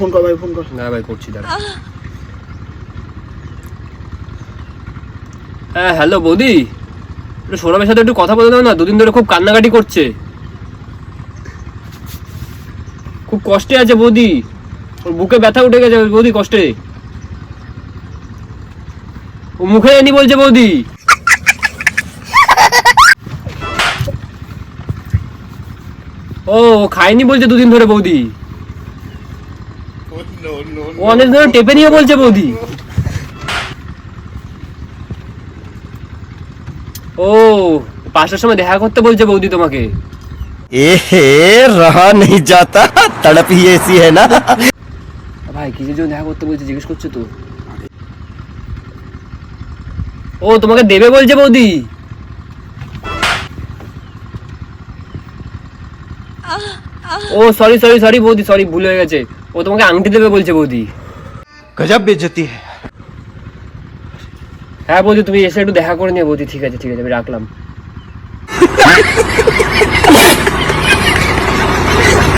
Phone কর ভাই, phone কর। না ভাই করছি, দাঁড়া। হ্যাঁ হ্যালো বৌদি, একটু সৌরভের সাথে একটু কথা বলে দাও না, দুদিন ধরে খুব কান্নাকাটি করছে, খুব কষ্টে আছে বৌদি, ওর বুকে ব্যথা উঠে গেছে বৌদি কষ্টে, ও মুখে জানি বলছে বৌদি। ও খায়নি বলছে দুদিন ধরে বৌদি, ও অনেক ধরে টেপে নিয়ে বলছে বৌদি। ও 5টার সময় দেখা করতে বলছে বৌদি তোমাকে। रहा नहीं जाता, तड़प ही ऐसी है ना। ভাই কিসের জন্য দেখা করতে বলছে জিজ্ঞেস করছো তো? ও তোমাকে দেবে বলছে বৌদি। ও সরি সরি সরি বৌদি, সরি ভুল হয়ে গেছে, ও তোমাকে আংটি দেবে বলছে বৌদি। गजब बेइज्जती है। হ্যাঁ বৌদি তুমি এসে একটু দেখা করে নিও বৌদি। ঠিক আছে ঠিক আছে, আমি রাখলাম।